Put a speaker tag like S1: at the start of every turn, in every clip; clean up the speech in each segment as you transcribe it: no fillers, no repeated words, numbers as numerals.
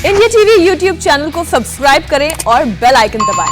S1: India TV YouTube channel को subscribe करें और बेल आइकन दबाएं।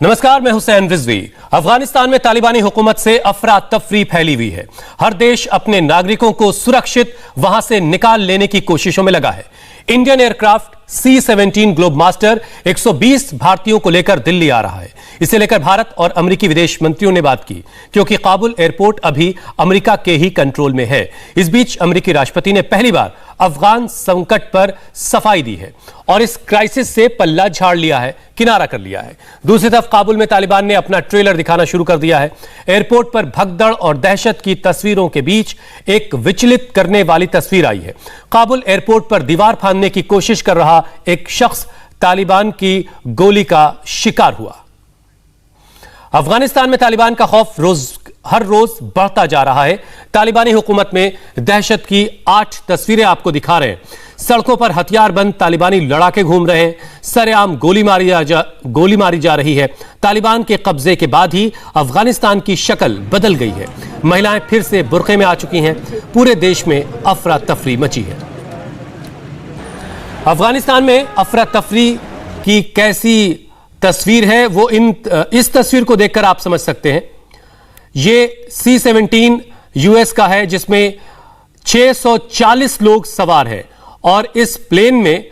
S2: नमस्कार, मैं हुसैन रिजवी। अफगानिस्तान में तालिबानी हुकूमत से अफरा तफरी फैली हुई है। हर देश अपने नागरिकों को सुरक्षित वहां से निकाल लेने की कोशिशों में लगा है। Indian aircraft C-17 globe master 120 भारतीयों को लेकर दिल्ली आ रहा है। इसे लेकर भारत और अमेरिकी विदेश मंत्रियों ने बात की, क्योंकि काबुल एयरपोर्ट अभी अमेरिका के ही कंट्रोल में है। इस बीच अमेरिकी राष्ट्रपति ने पहली बार अफगान संकट पर सफाई दी है और इस क्राइसिस से पल्ला झाड़ लिया है, किनारा कर लिया है। दूसरी तरफ काबुल में तालिबान ने अपना ट्रेलर दिखाना शुरू कर दिया है। एयरपोर्ट पर भगदड़ और दहशत की तस्वीरों के बीच एक विचलित करने वाली तस्वीर आई है। काबुल एयरपोर्ट पर दीवार फांदने की कोशिश कर रहा एक शख्स तालिबान की गोली का शिकार हुआ। अफगानिस्तान में तालिबान का खौफ हर रोज बढ़ता जा रहा है। तालिबानी हुकूमत में दहशत की 8 तस्वीरें आपको दिखा रहे हैं। सड़कों पर हथियारबंद तालिबानी लड़ाके घूम रहे हैं। सरेआम गोली मारी जा रही है। तालिबान के कब्जे के बाद ही अफगानिस्तान की शक्ल बदल गई है। महिलाएं फिर से बुर्के में आ चुकी हैं। पूरे देश में अफरा तफरी मची है। अफगानिस्तान में अफरा तफरी की कैसी तस्वीर है वो इस तस्वीर को देखकर आप समझ सकते हैं। ये C-17 US का है, जिसमें 640 लोग सवार हैं और इस प्लेन में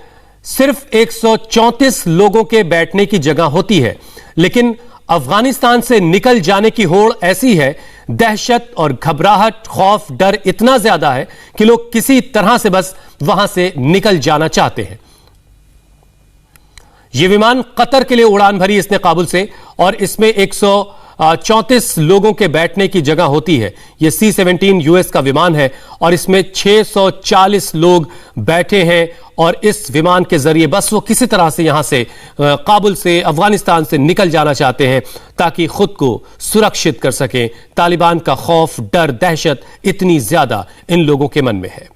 S2: सिर्फ 134 लोगों के बैठने की जगह होती है। लेकिन अफगानिस्तान से निकल जाने की होड़ ऐसी है, दहशत और घबराहट, खौफ, डर इतना ज्यादा है कि लोग किसी तरह से बस वहां से निकल जाना चाहते हैं। यह विमान कतर के लिए उड़ान भरी इसने काबुल से, और इसमें 134 लोगों के बैठने की जगह होती है। यह C-17 US का विमान है और इसमें 640 लोग बैठे हैं और इस विमान के जरिए बस वो किसी तरह से यहां से काबुल से, अफगानिस्तान से निकल जाना चाहते हैं ताकि खुद को सुरक्षित कर सकें। तालिबान का खौफ, डर, दहशत इतनी ज्यादा इन लोगों के मन में है।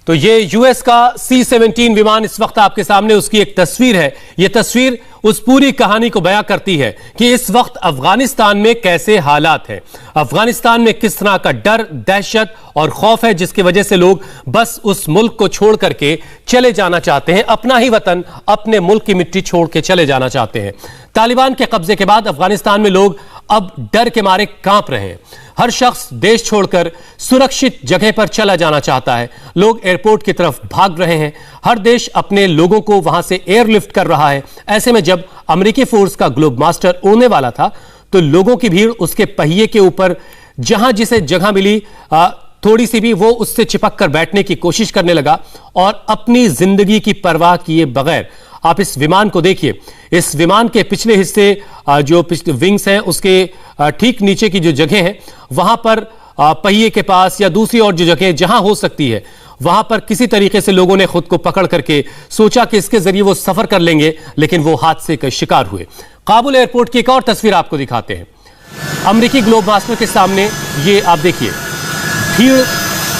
S2: तो ये US का C-17 विमान इस वक्त आपके सामने, उसकी एक तस्वीर है। यह तस्वीर उस पूरी कहानी को बयां करती है कि इस वक्त अफगानिस्तान में कैसे हालात हैं, अफगानिस्तान में किस तरह का डर, दहशत और खौफ है, जिसकी वजह से लोग बस उस मुल्क को छोड़ करके चले जाना चाहते हैं। अपना ही वतन, अपने मुल्क की मिट्टी छोड़ के चले जाना चाहते हैं। तालिबान के कब्जे के बाद अफगानिस्तान में लोग अब डर के मारे कांप रहे हैं। हर शख्स देश छोड़कर सुरक्षित जगह पर चला जाना चाहता है। लोग एयरपोर्ट की तरफ भाग रहे हैं। हर देश अपने लोगों को वहां से एयरलिफ्ट कर रहा है। ऐसे में जब अमेरिकी फोर्स का ग्लोब मास्टर उड़ने वाला था तो लोगों की भीड़ उसके पहिए के ऊपर, जहां जिसे जगह मिली थोड़ी सी भी, वो उससे चिपक कर बैठने की कोशिश करने लगा और अपनी जिंदगी की परवाह किए बगैर। आप इस विमान को देखिए। इस विमान के पिछले हिस्से, जो पिछले विंग्स हैं, उसके ठीक नीचे की जो जगह है, वहां पर पहिए के पास या दूसरी और जो जगह जहां हो सकती है, वहां पर किसी तरीके से लोगों ने खुद को पकड़ करके सोचा कि इसके जरिए वो सफर कर लेंगे, लेकिन वो हादसे का शिकार हुए। काबुल एयरपोर्ट की एक और तस्वीर आपको दिखाते हैं। अमेरिकी ग्लोब मास्टर के सामने ये आप देखिए, भीड़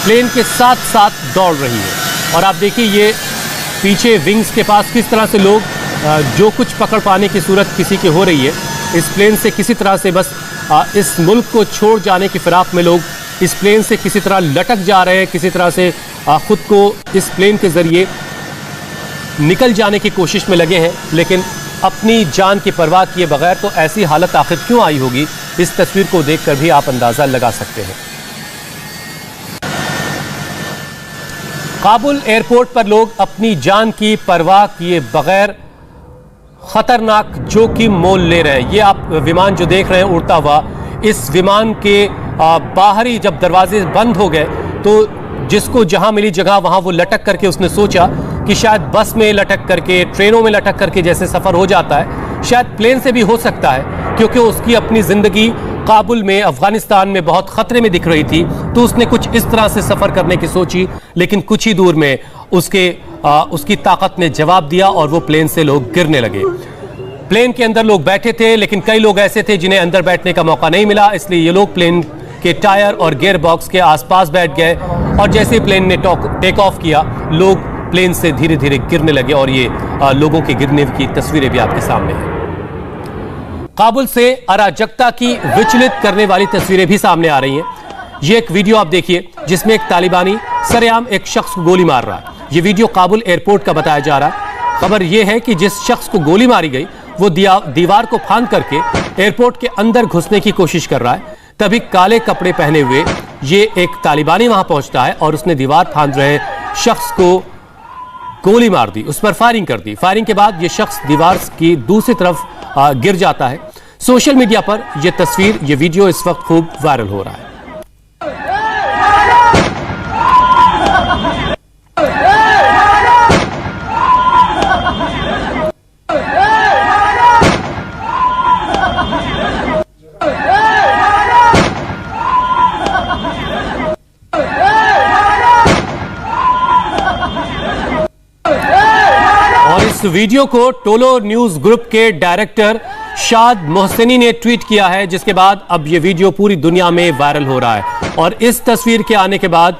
S2: प्लेन के साथ साथ दौड़ रही है और आप देखिए ये पीछे विंग्स के पास किस तरह से लोग जो कुछ पकड़ पाने की सूरत किसी की हो रही है, इस प्लेन से किसी तरह से बस इस मुल्क को छोड़ जाने की फिराक में लोग इस प्लेन से किसी तरह लटक जा रहे हैं, किसी तरह से खुद को इस प्लेन के जरिए निकल जाने की कोशिश में लगे हैं, लेकिन अपनी जान की परवाह किए बगैर। तो ऐसी हालत आखिर क्यों आई होगी, इस तस्वीर को देखकर भी आप अंदाजा लगा सकते हैं। काबुल एयरपोर्ट पर लोग अपनी जान की परवाह किए बगैर खतरनाक जोखिम मोल ले रहे हैं। ये आप विमान जो देख रहे हैं उड़ता हुआ, इस विमान के बाहरी जब दरवाजे बंद हो गए तो जिसको जहां मिली जगह वहां वो लटक करके उसने सोचा कि शायद बस में लटक करके, ट्रेनों में लटक करके जैसे सफर हो जाता है, शायद प्लेन से भी हो सकता है, क्योंकि उसकी अपनी जिंदगी काबुल में, अफगानिस्तान में बहुत खतरे में दिख रही थी। तो उसने कुछ इस तरह से सफर करने की सोची, लेकिन कुछ ही दूर में उसकी ताकत ने जवाब दिया और वो प्लेन से लोग गिरने लगे। प्लेन के अंदर लोग बैठे थे, लेकिन कई लोग ऐसे थे जिन्हें अंदर बैठने का मौका नहीं मिला, इसलिए ये लोग प्लेन के टायर और गियर बॉक्स के आसपास बैठ गए और जैसे ही प्लेन ने टेक ऑफ किया, लोग प्लेन से धीरे धीरे गिरने लगे और ये लोगों के गिरने की तस्वीरें भी आपके सामने हैं। काबुल से अराजकता की विचलित करने वाली तस्वीरें भी सामने आ रही हैं। ये एक वीडियो आप देखिए जिसमें एक तालिबानी सरेआम एक शख्स को गोली मार रहा है। ये वीडियो काबुल एयरपोर्ट का बताया जा रहा है। खबर यह है कि जिस शख्स को गोली मारी गई वो दीवार को फांद करके एयरपोर्ट के अंदर घुसने की कोशिश कर रहा है। तभी काले कपड़े पहने हुए ये एक तालिबानी वहां पहुंचता है और उसने दीवार फांद रहे शख्स को गोली मार दी, उस पर फायरिंग कर दी। फायरिंग के बाद ये शख्स दीवार की दूसरी तरफ गिर जाता है। सोशल मीडिया पर यह तस्वीर, यह वीडियो इस वक्त खूब वायरल हो रहा है। और इस वीडियो को टोलो न्यूज ग्रुप के डायरेक्टर शाद मोहसिनी ने ट्वीट किया है, जिसके बाद अब यह वीडियो पूरी दुनिया में वायरल हो रहा है। और इस तस्वीर के आने के बाद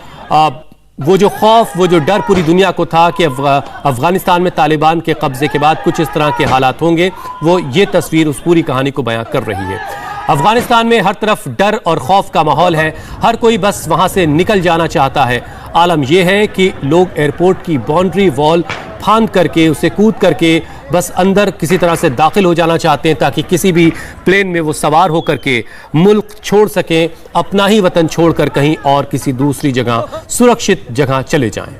S2: वो जो खौफ, वो जो डर पूरी दुनिया को था कि अफगानिस्तान में तालिबान के कब्जे के बाद कुछ इस तरह के हालात होंगे, वो ये तस्वीर उस पूरी कहानी को बयां कर रही है। अफगानिस्तान में हर तरफ डर और खौफ का माहौल है। हर कोई बस वहां से निकल जाना चाहता है। आलम यह है कि लोग एयरपोर्ट की बाउंड्री वॉल फांद करके, उसे कूद करके बस अंदर किसी तरह से दाखिल हो जाना चाहते हैं ताकि किसी भी प्लेन में वो सवार होकर के मुल्क छोड़ सकें, अपना ही वतन छोड़कर कहीं और किसी दूसरी जगह, सुरक्षित जगह चले जाएं।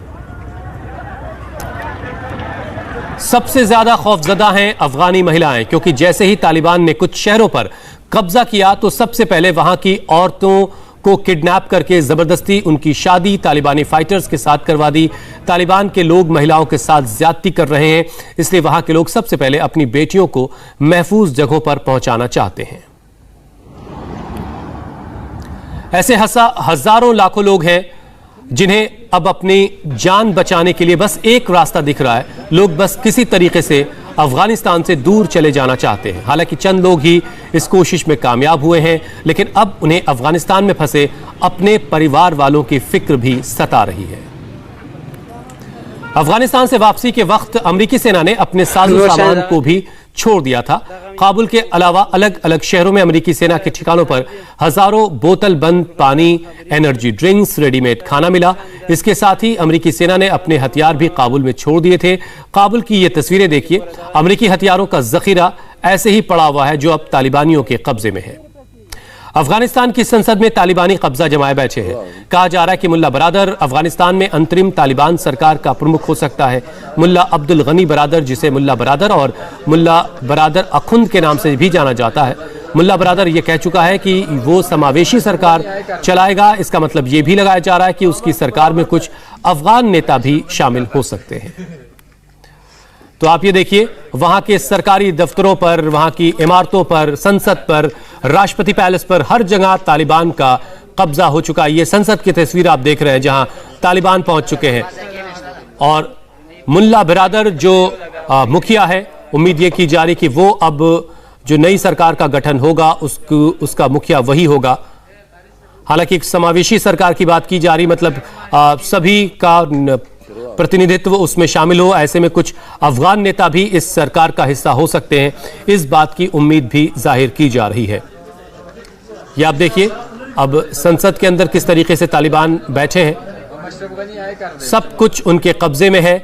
S2: सबसे ज्यादा खौफजदा हैं अफगानी महिलाएं, क्योंकि जैसे ही तालिबान ने कुछ शहरों पर कब्जा किया तो सबसे पहले वहां की औरतों को किडनैप करके जबरदस्ती उनकी शादी तालिबानी फाइटर्स के साथ करवा दी। तालिबान के लोग महिलाओं के साथ ज्यादती कर रहे हैं, इसलिए वहां के लोग सबसे पहले अपनी बेटियों को महफूज जगहों पर पहुंचाना चाहते हैं। ऐसे हजारों लाखों लोग हैं जिन्हें अब अपनी जान बचाने के लिए बस एक रास्ता दिख रहा है। लोग बस किसी तरीके से अफगानिस्तान से दूर चले जाना चाहते हैं। हालांकि चंद लोग ही इस कोशिश में कामयाब हुए हैं, लेकिन अब उन्हें अफगानिस्तान में फंसे अपने परिवार वालों की फिक्र भी सता रही है। अफगानिस्तान से वापसी के वक्त अमेरिकी सेना ने अपने साजो सामान को भी छोड़ दिया था। काबुल के अलावा अलग अलग शहरों में अमेरिकी सेना के ठिकानों पर हजारों बोतल बंद पानी, एनर्जी ड्रिंक्स, रेडीमेड खाना मिला। इसके साथ ही अमेरिकी सेना ने अपने हथियार भी काबुल में छोड़ दिए थे। काबुल की ये तस्वीरें देखिए, अमेरिकी हथियारों का जखीरा ऐसे ही पड़ा हुआ है जो अब तालिबानियों के कब्जे में है। अफगानिस्तान की संसद में तालिबानी कब्जा जमाए बैठे हैं। कहा जा रहा है कि मुल्ला बरादर अफगानिस्तान में अंतरिम तालिबान सरकार का प्रमुख हो सकता है। मुल्ला अब्दुल गनी बरादर, जिसे मुल्ला बरादर और मुल्ला बरादर अखुंद के नाम से भी जाना जाता है, मुल्ला बरादर ये कह चुका है कि वो समावेशी सरकार चलाएगा। इसका मतलब ये भी लगाया जा रहा है कि उसकी सरकार में कुछ अफगान नेता भी शामिल हो सकते हैं। तो आप ये देखिए, वहां के सरकारी दफ्तरों पर, वहां की इमारतों पर, संसद पर, राष्ट्रपति पैलेस पर, हर जगह तालिबान का कब्जा हो चुका है। ये संसद की तस्वीर आप देख रहे हैं जहां तालिबान पहुंच चुके हैं। और मुल्ला बरादर जो मुखिया है, उम्मीद ये की जा रही कि वो अब जो नई सरकार का गठन होगा उसका मुखिया वही होगा। हालांकि एक समावेशी सरकार की बात की जा रही, मतलब सभी का प्रतिनिधित्व उसमें शामिल हो। ऐसे में कुछ अफगान नेता भी इस सरकार का हिस्सा हो सकते हैं, इस बात की उम्मीद भी जाहिर की जा रही है। ये आप देखिए अब संसद के अंदर किस तरीके से तालिबान बैठे हैं, सब कुछ उनके कब्जे में है।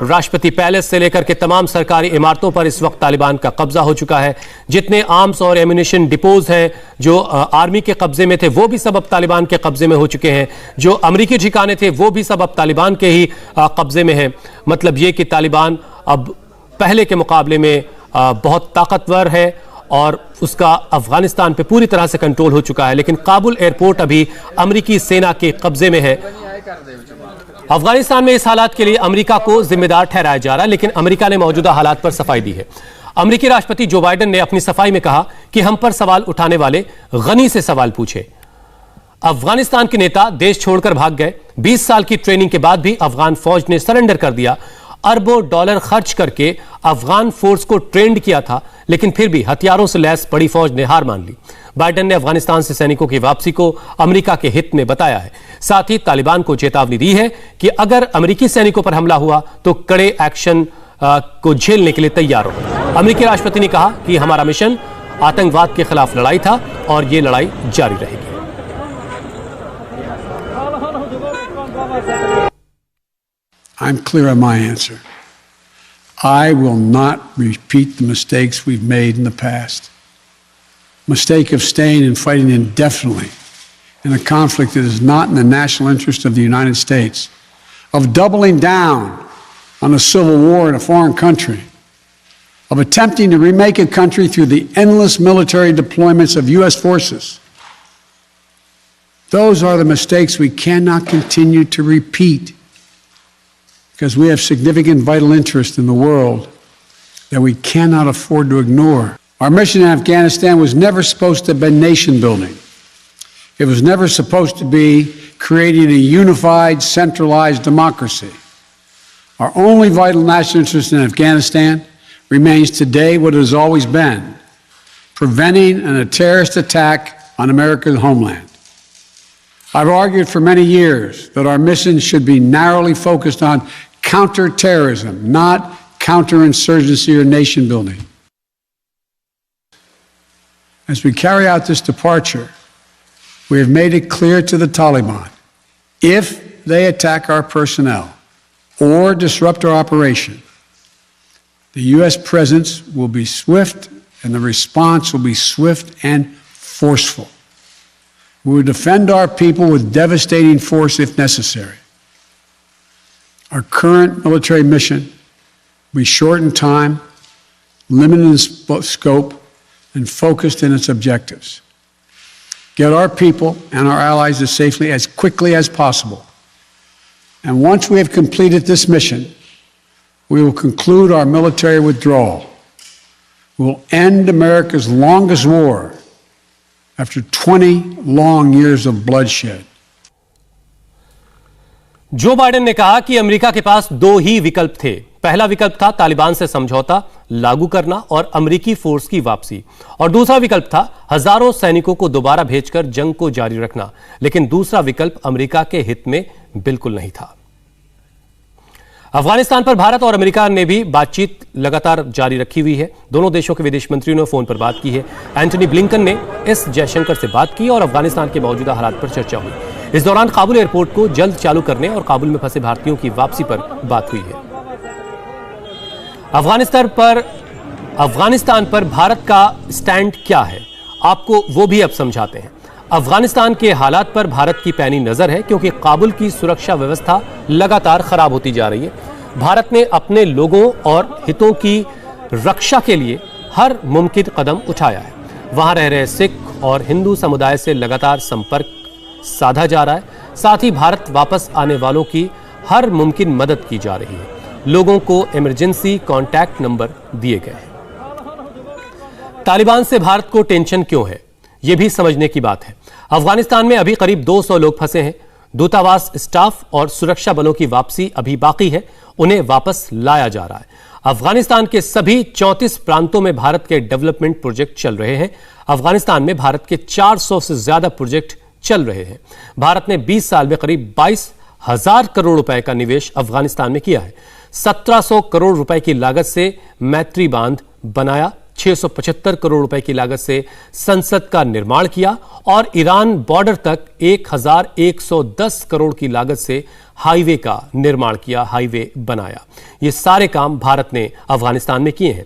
S2: राष्ट्रपति पैलेस से लेकर के तमाम सरकारी इमारतों पर इस वक्त तालिबान का कब्जा हो चुका है। जितने आर्म्स और एम्युनिशन डिपोज हैं जो आर्मी के कब्जे में थे, वो भी सब अब तालिबान के कब्जे में हो चुके हैं। जो अमेरिकी ठिकाने थे वो भी सब अब तालिबान के ही कब्जे में हैं। मतलब ये कि तालिबान अब पहले के मुकाबले में बहुत ताकतवर है और उसका अफगानिस्तान पे पूरी तरह से कंट्रोल हो चुका है। लेकिन काबुल एयरपोर्ट अभी अमेरिकी सेना के कब्जे में है। अफगानिस्तान में इस हालात के लिए अमेरिका को जिम्मेदार ठहराया जा रहा है, लेकिन अमेरिका ने मौजूदा हालात पर सफाई दी है। अमेरिकी राष्ट्रपति जो बाइडेन ने अपनी सफाई में कहा कि हम पर सवाल उठाने वाले गनी से सवाल पूछे। अफगानिस्तान के नेता देश छोड़कर भाग गए। 20 साल की ट्रेनिंग के बाद भी अफगान फौज ने सरेंडर कर दिया। अरबों डॉलर खर्च करके अफगान फोर्स को ट्रेंड किया था, लेकिन फिर भी हथियारों से लैस बड़ी फौज ने हार मान ली। बाइडेन ने अफगानिस्तान से सैनिकों की वापसी को अमेरिका के हित में बताया है। साथ ही तालिबान को चेतावनी दी है कि अगर अमेरिकी सैनिकों पर हमला हुआ तो कड़े एक्शन को झेलने के लिए तैयार हो। अमेरिकी राष्ट्रपति ने कहा कि हमारा मिशन आतंकवाद के खिलाफ लड़ाई था और यह लड़ाई जारी रहेगी।
S3: I'm clear on my answer. I will not repeat the mistakes we've made in the past. Mistake of staying and fighting indefinitely in a conflict that is not in the national interest of the United States, of doubling down on a civil war in a foreign country, of attempting to remake a country through the endless military deployments of U.S. forces. Those are the mistakes we cannot continue to repeat because we have significant vital interest in the world that we cannot afford to ignore. Our mission in Afghanistan was never supposed to have been nation building. It was never supposed to be creating a unified, centralized democracy. Our only vital national interest in Afghanistan remains today what it has always been, preventing a terrorist attack on America's homeland. I've argued for many years that our mission should be narrowly focused on counterterrorism, not counterinsurgency or nation building. As we carry out this departure, we have made it clear to the Taliban, if they attack our personnel or disrupt our operation, the U.S. presence will be swift and the response will be swift and forceful. We will defend our people with devastating force if necessary. Our current military mission will be short in time, limited in scope, and focused in its objectives. Get our people and our allies as safely as quickly as possible. And once we have completed this mission, we will conclude our military withdrawal. We will end America's longest war after 20 long years of bloodshed.
S2: Joe Biden ने कहा कि America के पास दो ही विकल्प थे। पहला विकल्प था तालिबान से समझौता लागू करना और अमेरिकी फोर्स की वापसी, और दूसरा विकल्प था हजारों सैनिकों को दोबारा भेजकर जंग को जारी रखना। लेकिन दूसरा विकल्प अमेरिका के हित में बिल्कुल नहीं था। अफगानिस्तान पर भारत और अमेरिका ने भी बातचीत लगातार जारी रखी हुई है। दोनों देशों के विदेश मंत्रियों ने फोन पर बात की है। एंटनी ब्लिंकन ने एस जयशंकर से बात की और अफगानिस्तान के मौजूदा हालात पर चर्चा हुई। इस दौरान काबुल एयरपोर्ट को जल्द चालू करने और काबुल में फंसे भारतीयों की वापसी पर बात हुई है। अफगानिस्तान पर भारत का स्टैंड क्या है, आपको वो भी अब समझाते हैं। अफगानिस्तान के हालात पर भारत की पैनी नजर है, क्योंकि काबुल की सुरक्षा व्यवस्था लगातार खराब होती जा रही है। भारत ने अपने लोगों और हितों की रक्षा के लिए हर मुमकिन कदम उठाया है। वहां रह रहे सिख और हिंदू समुदाय से लगातार संपर्क साधा जा रहा है। साथ ही भारत वापस आने वालों की हर मुमकिन मदद की जा रही है। लोगों को इमरजेंसी कॉन्टैक्ट नंबर दिए गए हैं। तालिबान से भारत को टेंशन क्यों है, यह भी समझने की बात है। अफगानिस्तान में अभी करीब 200 लोग फंसे हैं। दूतावास स्टाफ और सुरक्षा बलों की वापसी अभी बाकी है, उन्हें वापस लाया जा रहा है। अफगानिस्तान के सभी 34 प्रांतों में भारत के डेवलपमेंट प्रोजेक्ट चल रहे हैं। अफगानिस्तान में भारत के 400 से ज्यादा प्रोजेक्ट चल रहे हैं। भारत ने 20 साल में करीब 22,000 करोड़ रुपए का निवेश अफगानिस्तान में किया है। 1700 करोड़ रुपए की लागत से मैत्री बांध बनाया, 675 करोड़ रुपए की लागत से संसद का निर्माण किया और ईरान बॉर्डर तक 1110 करोड़ की लागत से हाईवे का निर्माण किया, हाईवे बनाया। ये सारे काम भारत ने अफगानिस्तान में किए हैं।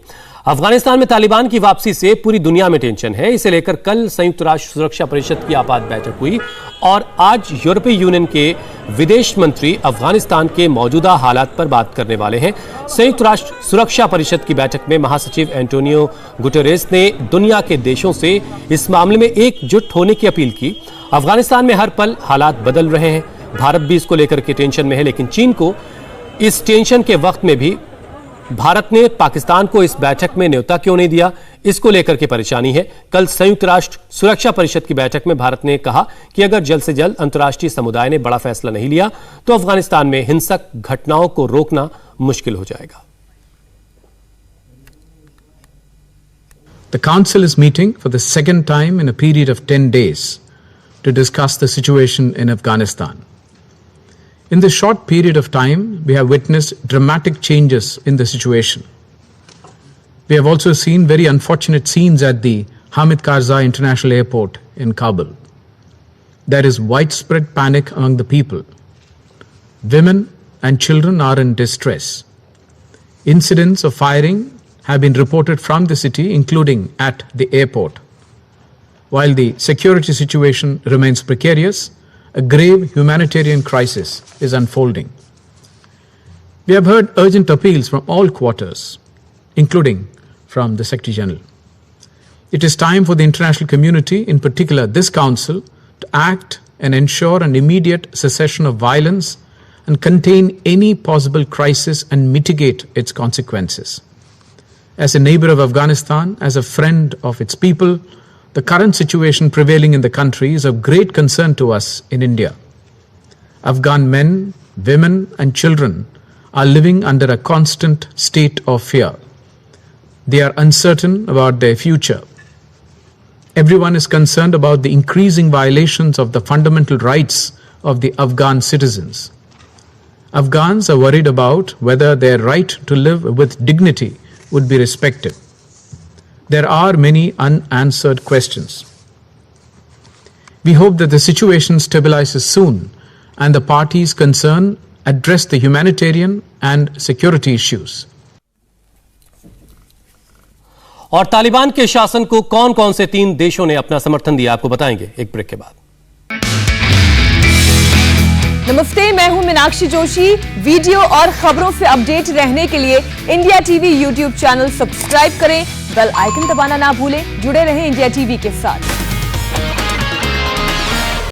S2: अफगानिस्तान में तालिबान की वापसी से पूरी दुनिया में टेंशन है। इसे लेकर कल संयुक्त राष्ट्र सुरक्षा परिषद की आपात बैठक हुई और आज यूरोपीय यूनियन के विदेश मंत्री अफगानिस्तान के मौजूदा हालात पर बात करने वाले हैं। संयुक्त राष्ट्र सुरक्षा परिषद की बैठक में महासचिव एंटोनियो गुटेरेस ने दुनिया के देशों से इस मामले में एकजुट होने की अपील की। अफगानिस्तान में हर पल हालात बदल रहे हैं। भारत भी इसको लेकर के टेंशन में है, लेकिन चीन को इस टेंशन के वक्त में भी भारत ने पाकिस्तान को इस बैठक में न्योता क्यों नहीं दिया, इसको लेकर के परेशानी है। कल संयुक्त राष्ट्र सुरक्षा परिषद की बैठक में भारत ने कहा कि अगर जल्द से जल्द अंतर्राष्ट्रीय समुदाय ने बड़ा फैसला नहीं लिया तो अफगानिस्तान में हिंसक घटनाओं को रोकना मुश्किल हो जाएगा।
S4: The Council is meeting for the second time in a period of 10 days to discuss the situation in Afghanistan. In this short period of time, we have witnessed dramatic changes in the situation. We have also seen very unfortunate scenes at the Hamid Karzai International Airport in Kabul. there is widespread panic among the people. Women and children are in distress. Incidents of firing have been reported from the city, including at the airport. While the security situation remains precarious, a grave humanitarian crisis is unfolding. We have heard urgent appeals from all quarters, including from the Secretary General. It is time for the international community, in particular this Council, to act and ensure an immediate cessation of violence and contain any possible crisis and mitigate its consequences. As a neighbor of Afghanistan, as a friend of its people, the current situation prevailing in the country is of great concern to us in India. Afghan men, women, and children are living under a constant state of fear. They are uncertain about their future. Everyone is concerned about the increasing violations of the fundamental rights of the Afghan citizens. Afghans are worried about whether their right to live with dignity would be respected. There are many unanswered questions. We hope that the situation stabilizes soon and the parties concerned address the humanitarian and security issues.
S2: और तालिबान के शासन को कौन कौन से 3 देशों ने अपना समर्थन दिया, आपको बताएंगे एक ब्रेक के बाद।
S1: नमस्ते, मैं हूं मीनाक्षी जोशी। वीडियो और खबरों से अपडेट रहने के लिए India TV YouTube channel subscribe करें, बेल आइकन दबाना ना भूलें। जुड़े रहें इंडिया टीवी के साथ।